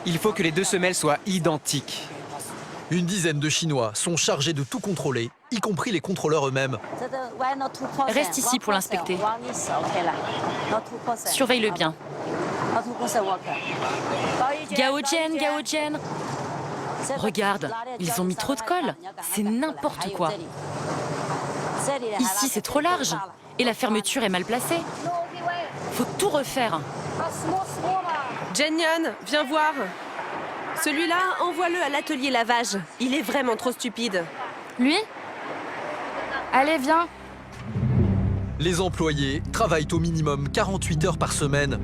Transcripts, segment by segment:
Il faut que les deux semelles soient identiques. Une dizaine de Chinois sont chargés de tout contrôler, y compris les contrôleurs eux-mêmes. Reste ici pour l'inspecter. Surveille-le bien. Gao Jian. Regarde, ils ont mis trop de colle. C'est n'importe quoi. Ici, c'est trop large. Et la fermeture est mal placée. Faut tout refaire. Jian, viens voir. Celui-là, envoie-le à l'atelier lavage. Il est vraiment trop stupide. Lui? Allez, viens. Les employés travaillent au minimum 48 heures par semaine.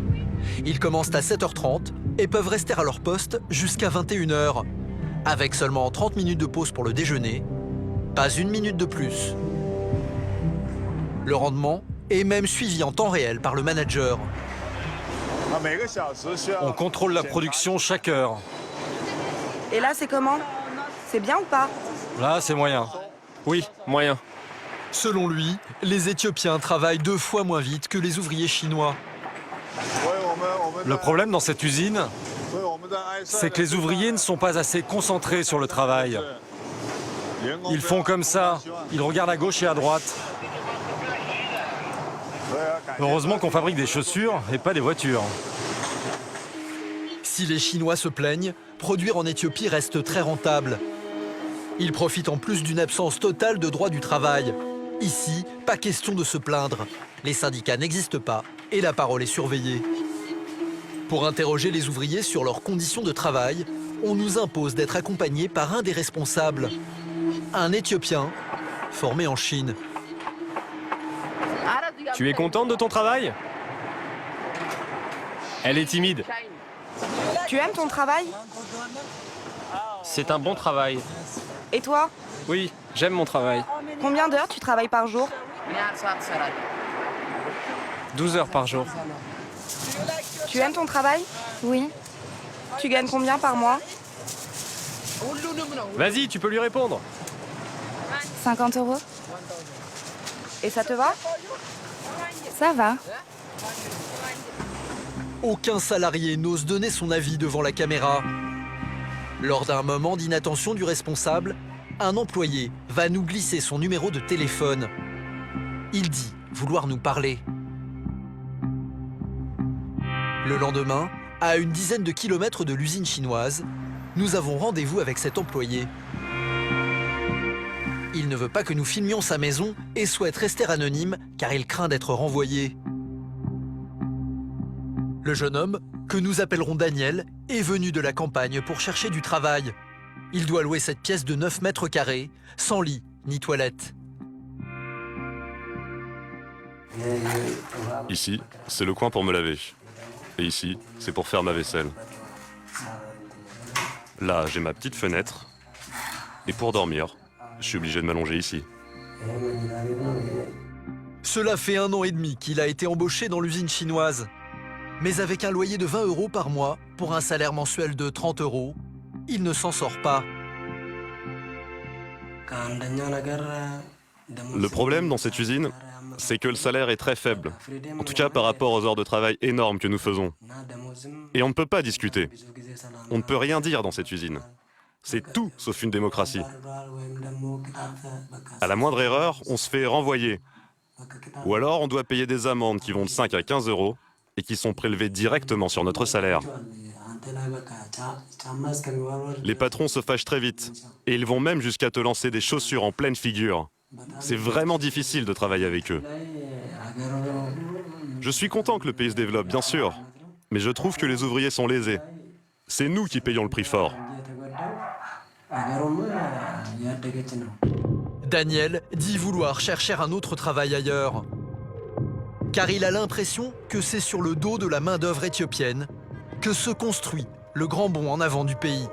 Ils commencent à 7h30 et peuvent rester à leur poste jusqu'à 21h, avec seulement 30 minutes de pause pour le déjeuner, pas une minute de plus. Le rendement est même suivi en temps réel par le manager. On contrôle la production chaque heure. Et là, c'est comment? C'est bien ou pas? Là, c'est moyen. Oui, moyen. Selon lui, les Éthiopiens travaillent 2 fois moins vite que les ouvriers chinois. Le problème dans cette usine, c'est que les ouvriers ne sont pas assez concentrés sur le travail. Ils font comme ça, ils regardent à gauche et à droite. Heureusement qu'on fabrique des chaussures et pas des voitures. Si les Chinois se plaignent, produire en Éthiopie reste très rentable. Ils profitent en plus d'une absence totale de droit du travail. Ici, pas question de se plaindre. Les syndicats n'existent pas et la parole est surveillée. Pour interroger les ouvriers sur leurs conditions de travail, on nous impose d'être accompagnés par un des responsables, un Éthiopien formé en Chine. Tu es contente de ton travail? Elle est timide. Tu aimes ton travail? C'est un bon travail. Et toi? Oui, j'aime mon travail. Combien d'heures tu travailles par jour? 12 heures par jour. Tu aimes ton travail? Oui. Tu gagnes combien par mois? Vas-y, tu peux lui répondre. 50 €. Et ça te va? Ça va. Aucun salarié n'ose donner son avis devant la caméra. Lors d'un moment d'inattention du responsable, un employé va nous glisser son numéro de téléphone. Il dit vouloir nous parler. Le lendemain, à une dizaine de kilomètres de l'usine chinoise, nous avons rendez-vous avec cet employé. Il ne veut pas que nous filmions sa maison et souhaite rester anonyme car il craint d'être renvoyé. Le jeune homme, que nous appellerons Daniel, est venu de la campagne pour chercher du travail. Il doit louer cette pièce de 9 mètres carrés, sans lit ni toilette. Ici, c'est le coin pour me laver. Et ici, c'est pour faire ma vaisselle. Là, j'ai ma petite fenêtre. Et pour dormir, je suis obligé de m'allonger ici. Cela fait 1 an et demi qu'il a été embauché dans l'usine chinoise. Mais avec un loyer de 20 € par mois, pour un salaire mensuel de 30 €, il ne s'en sort pas. Le problème dans cette usine, c'est que le salaire est très faible. En tout cas par rapport aux heures de travail énormes que nous faisons. Et on ne peut pas discuter. On ne peut rien dire dans cette usine. C'est tout sauf une démocratie. À la moindre erreur, on se fait renvoyer. Ou alors on doit payer des amendes qui vont de 5 à 15 € et qui sont prélevées directement sur notre salaire. Les patrons se fâchent très vite et ils vont même jusqu'à te lancer des chaussures en pleine figure. C'est vraiment difficile de travailler avec eux. Je suis content que le pays se développe, bien sûr, mais je trouve que les ouvriers sont lésés. C'est nous qui payons le prix fort. Daniel dit vouloir chercher un autre travail ailleurs. Car il a l'impression que c'est sur le dos de la main-d'œuvre éthiopienne que se construit le grand bond en avant du pays.